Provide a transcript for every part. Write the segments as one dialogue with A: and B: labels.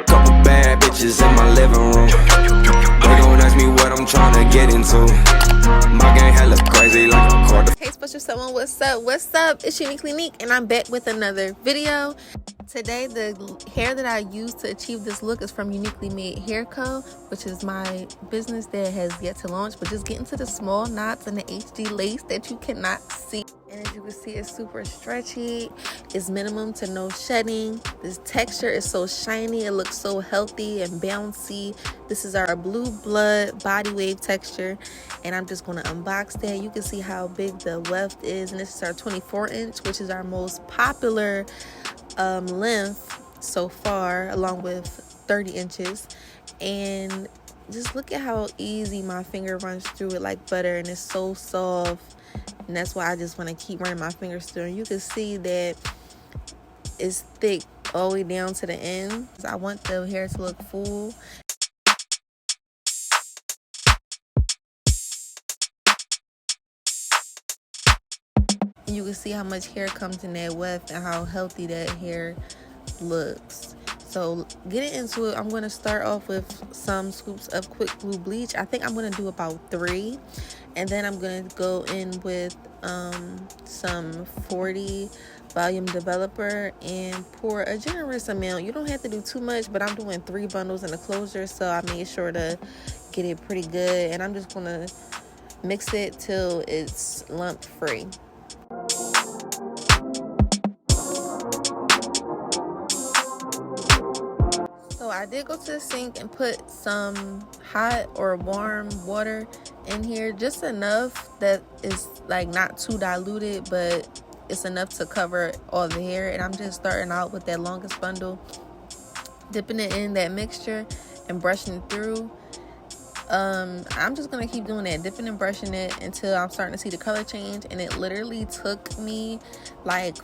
A: Couple bad bitches in my living room. They gon' ask me what I'm trying to get into. My gang hella crazy like a quarter.
B: Hey special someone, what's up? What's up? It's Uniquely Neek and I'm back with another video. Today the hair that I used to achieve this look is from Uniquely Made Hair Co, which is my business that has yet to launch, but just get into the small knots and the HD lace that you cannot see. And as you can see, it's super stretchy. It's minimum to no shedding. This texture is so shiny. It looks so healthy and bouncy. This is our blue blood body wave texture. And I'm just going to unbox that. You can see how big the weft is. And this is our 24 inch, which is our most popular length so far, along with 30 inches. And just look at how easy my finger runs through it like butter. And it's so soft. And that's why I just want to keep running my fingers through. And you can see that it's thick all the way down to the end. I want the hair to look full. And you can see how much hair comes in that weft and how healthy that hair looks. So getting into it, I'm going to start off with some scoops of quick glue bleach. I think I'm going to do about 3. And then I'm going to go in with some 40 volume developer and pour a generous amount. You don't have to do too much, but I'm doing 3 bundles in the closure, so I made sure to get it pretty good. And I'm just going to mix it till it's lump free. So I did go to the sink and put some hot or warm water in here, just enough that is like not too diluted, but it's enough to cover all the hair. And I'm just starting out with that longest bundle, dipping it in that mixture and brushing it through. I'm just gonna keep doing that, dipping and brushing it until I'm starting to see the color change. And it literally took me like,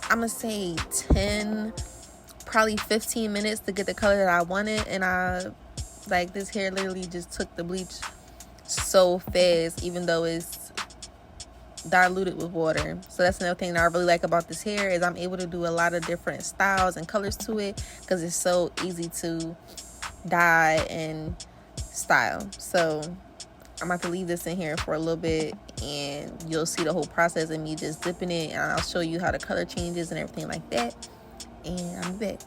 B: I'm gonna say 10, probably 15 minutes to get the color that I wanted. And this hair literally just took the bleach so fast, even though it's diluted with water. So that's another thing that I really like about this hair, is I'm able to do a lot of different styles and colors to it because it's so easy to dye and style. So I'm about to leave this in here for a little bit and you'll see the whole process of me just dipping it, and I'll show you how the color changes and everything like that. And I'm back.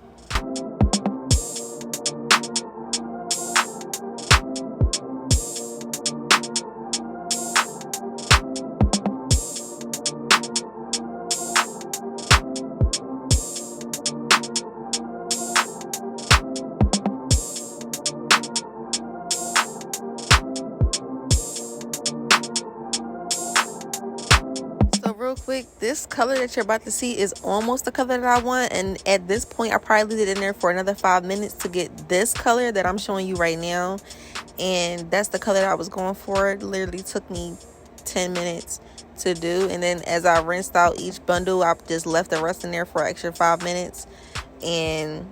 B: Real quick, this color that you're about to see is almost the color that I want, and at this point I probably leave it in there for another 5 minutes to get this color that I'm showing you right now. And that's the color that I was going for. It literally took me 10 minutes to do, and then as I rinsed out each bundle, I just left the rest in there for an extra 5 minutes and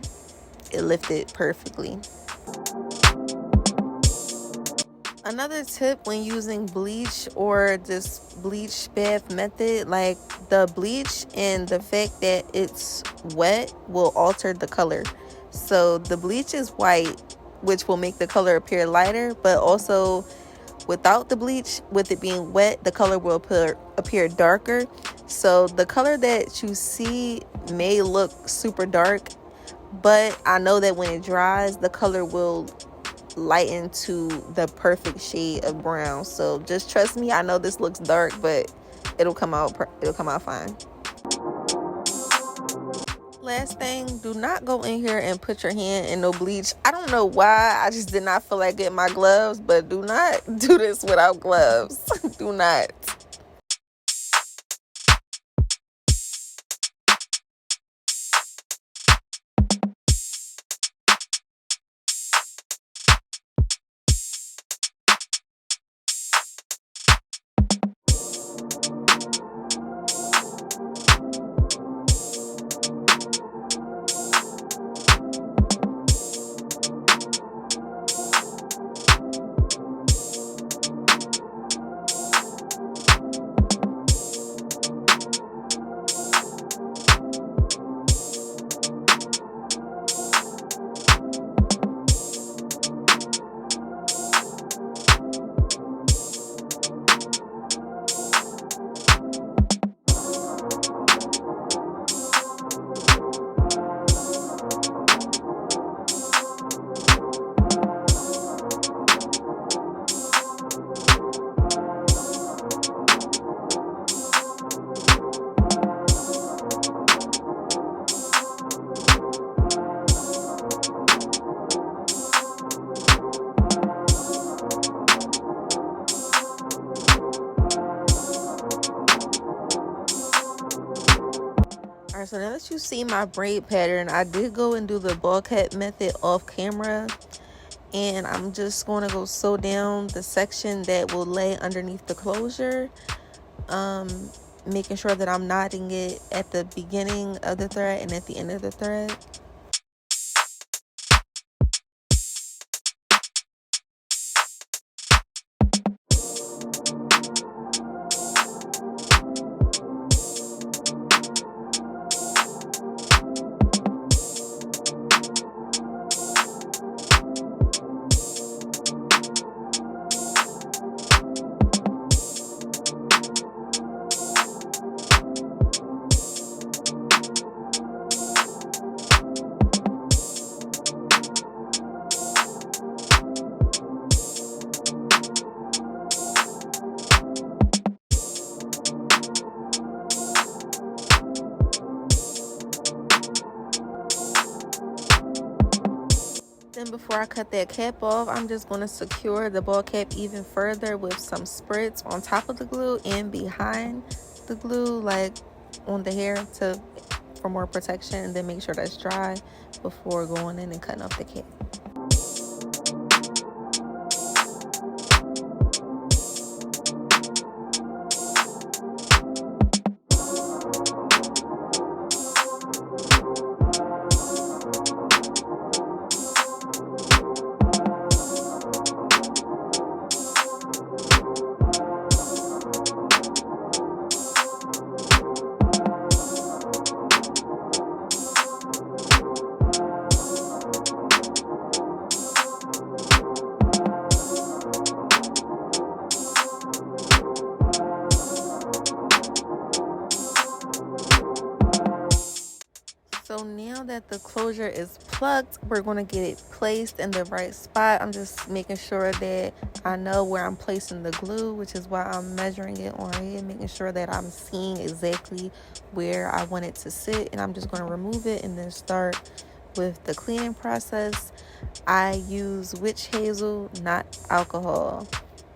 B: it lifted perfectly. Another tip when using bleach or this bleach bath method, like the bleach and the fact that it's wet will alter the color. So the bleach is white, which will make the color appear lighter, but also without the bleach, with it being wet, the color will appear darker. So the color that you see may look super dark, but I know that when it dries, the color will lighten to the perfect shade of brown. So just trust me, I know this looks dark, but it'll come out fine. Last thing, do not go in here and put your hand in no bleach. I don't know why, I just did not feel like getting my gloves, but do not do this without gloves. Do not. Alright, so now that you see my braid pattern, I did go and do the ball cut method off camera. And I'm just going to go sew down the section that will lay underneath the closure. Making sure that I'm knotting it at the beginning of the thread and at the end of the thread. Then before I cut that cap off, I'm just going to secure the ball cap even further with some spritz on top of the glue and behind the glue, like on the hair, for more protection, and then make sure that's dry before going in and cutting off the cap. So now that the closure is plucked, we're going to get it placed in the right spot. I'm just making sure that I know where I'm placing the glue, which is why I'm measuring it on here, making sure that I'm seeing exactly where I want it to sit. And I'm just going to remove it and then start with the cleaning process. I use witch hazel, not alcohol.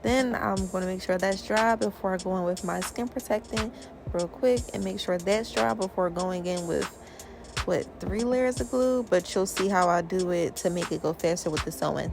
B: Then I'm going to make sure that's dry before I go in with my skin protectant real quick, and make sure that's dry before going in with 3 layers of glue. But you'll see how I do it to make it go faster with the sewing.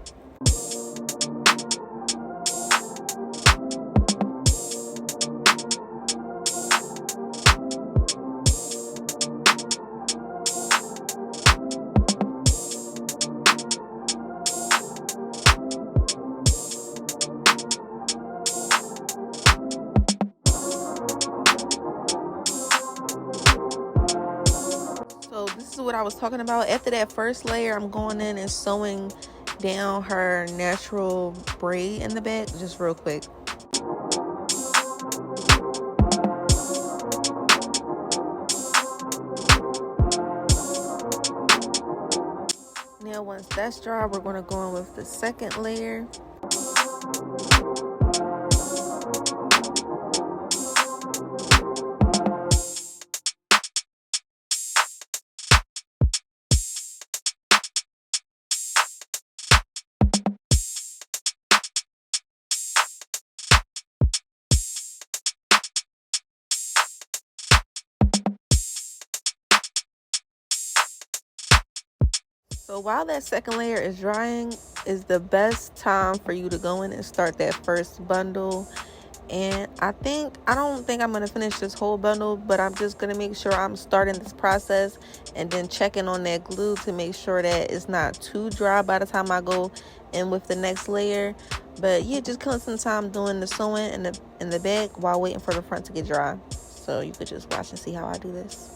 B: So this is what I was talking about. After that first layer, I'm going in and sewing down her natural braid in the back, just real quick. Now once that's dry, we're going to go in with the second layer. So while that second layer is drying is the best time for you to go in and start that first bundle. And I don't think I'm going to finish this whole bundle, but I'm just going to make sure I'm starting this process and then checking on that glue to make sure that it's not too dry by the time I go in with the next layer. But yeah, just killing some time doing the sewing in the back while waiting for the front to get dry. So you could just watch and see how I do this.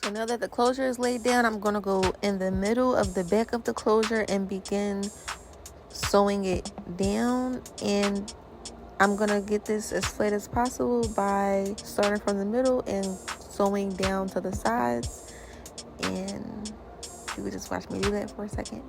B: So now that the closure is laid down, I'm going to go in the middle of the back of the closure and begin sewing it down. And I'm going to get this as flat as possible by starting from the middle and sewing down to the sides. And you would just watch me do that for a second.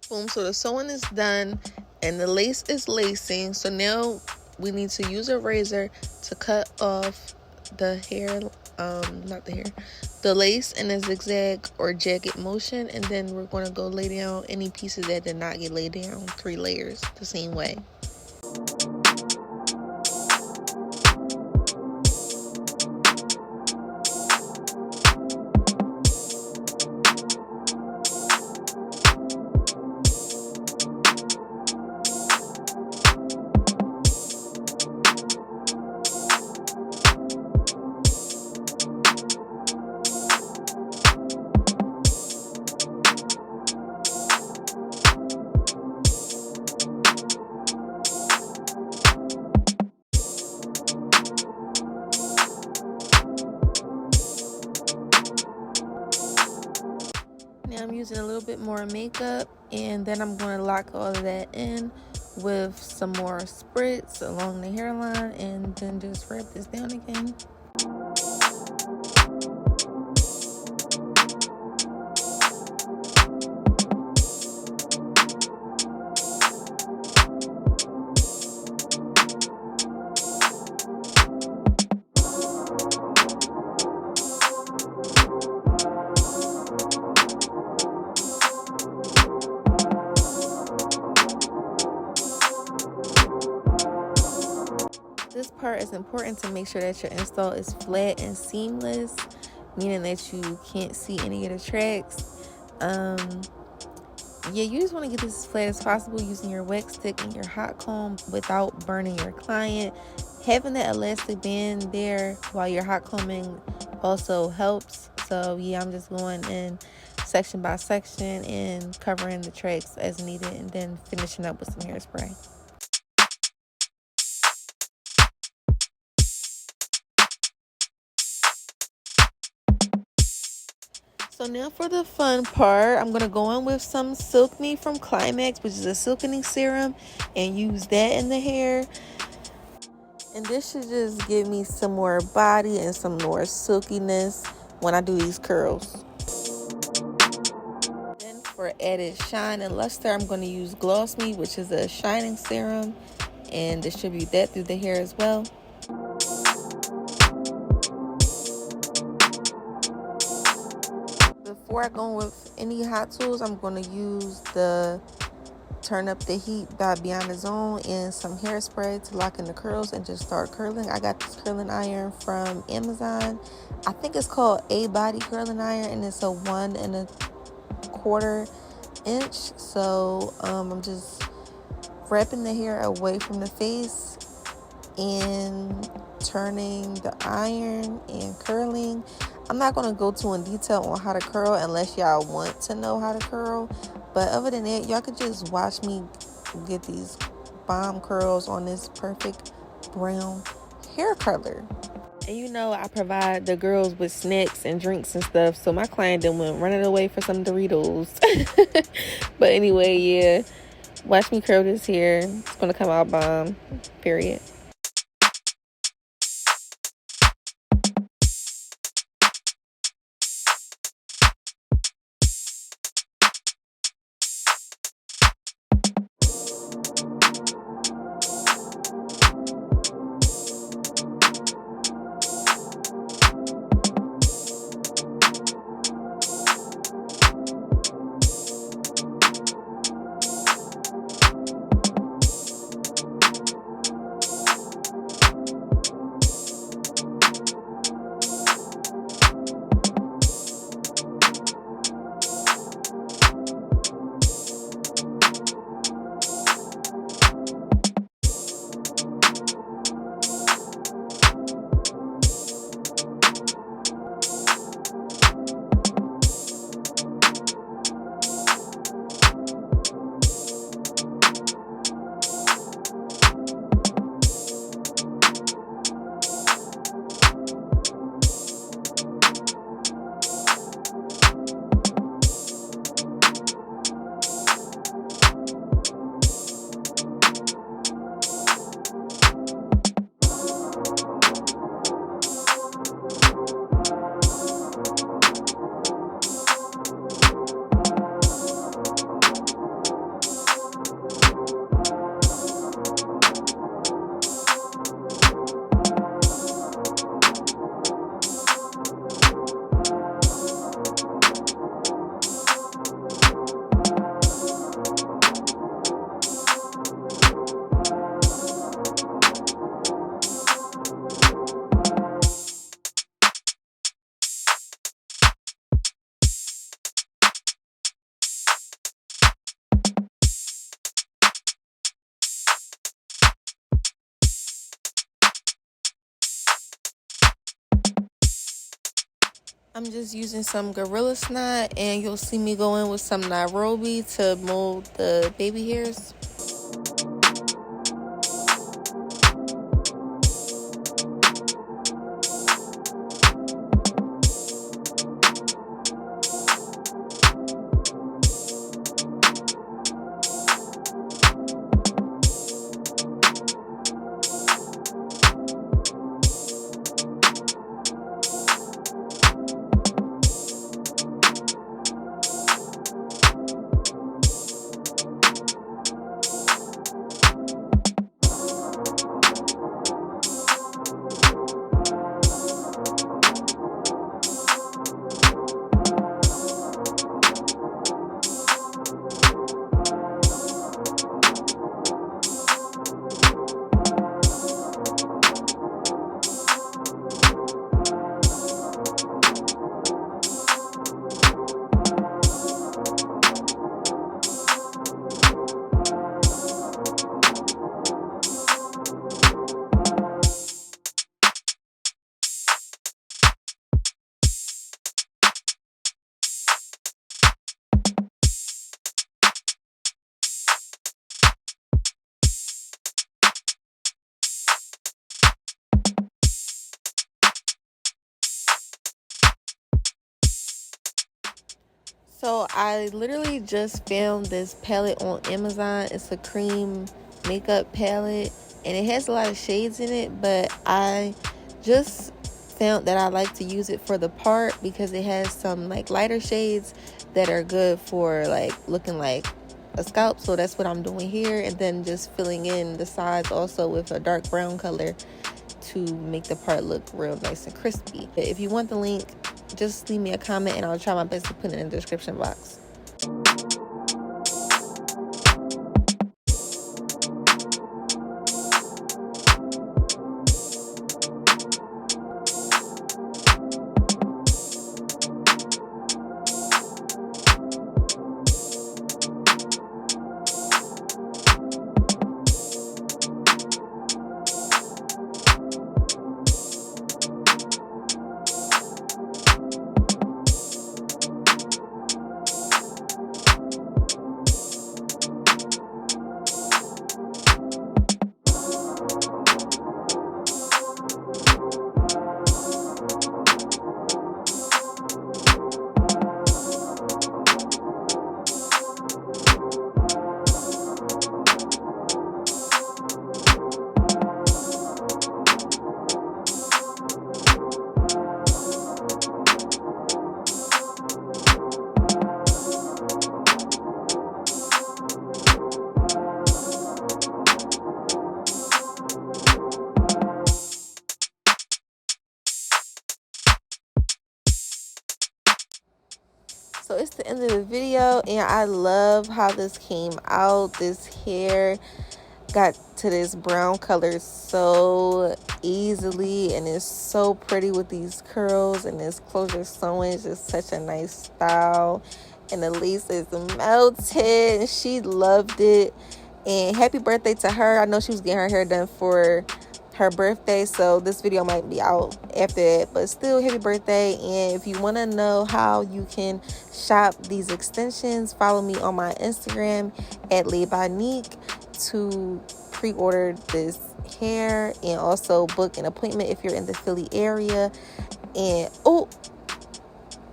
B: Boom, so the sewing is done and the lace is lacing. So now we need to use a razor to cut off the hair, the lace in a zigzag or jagged motion. And then we're going to go lay down any pieces that did not get laid down, 3 layers the same way. Now I'm using a little bit more makeup, and then I'm going to lock all of that in with some more spritz along the hairline, and then just wrap this down again. This part is important to make sure that your install is flat and seamless, meaning that you can't see any of the tracks. Yeah, you just want to get this as flat as possible using your wax stick and your hot comb without burning your client. Having that elastic band there while you're hot combing also helps. So yeah, I'm just going in section by section and covering the tracks as needed, and then finishing up with some hairspray. So now for the fun part, I'm going to go in with some Silk Me from Climax, which is a silkening serum, and use that in the hair. And this should just give me some more body and some more silkiness when I do these curls. Then for added shine and luster, I'm going to use Gloss Me, which is a shining serum, and distribute that through the hair as well. Before I go with any hot tools, I'm going to use the Turn Up the Heat by Beyond the Zone and some hairspray to lock in the curls and just start curling. I got this curling iron from Amazon. I think it's called A Body Curling Iron, and it's a 1 1/4 inch. So I'm just wrapping the hair away from the face and turning the iron and curling. I'm not going to go too in detail on how to curl unless y'all want to know how to curl. But other than that, y'all could just watch me get these bomb curls on this perfect brown hair color. And you know I provide the girls with snacks and drinks and stuff. So my client then went running away for some Doritos. But anyway, yeah. Watch me curl this hair. It's going to come out bomb. Period. I'm just using some Gorilla Snot, and you'll see me go in with some Nairobi to mold the baby hairs. So I literally just found this palette on Amazon. It's a cream makeup palette, and it has a lot of shades in it, but I just found that I like to use it for the part because it has some like lighter shades that are good for like looking like a scalp. So that's what I'm doing here, and then just filling in the sides also with a dark brown color to make the part look real nice and crispy. If you want the link, just leave me a comment and I'll try my best to put it in the description box. So it's the end of the video, and I love how this came out. This hair got to this brown color so easily, and it's so pretty with these curls, and this closure sewing is just such a nice style, and the lace is melted, and she loved it. And happy birthday to her. I know she was getting her hair done for her birthday, so this video might be out after that, but still happy birthday. And if you want to know how you can shop these extensions, follow me on my Instagram at Laid by Nique to pre-order this hair, and also book an appointment if you're in the Philly area. And oh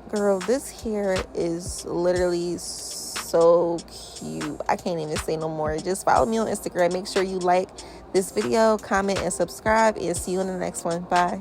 B: girl, this hair is literally so cute. I can't even say no more. Just follow me on Instagram. Make sure you like this video, comment, and subscribe, and see you in the next one. Bye.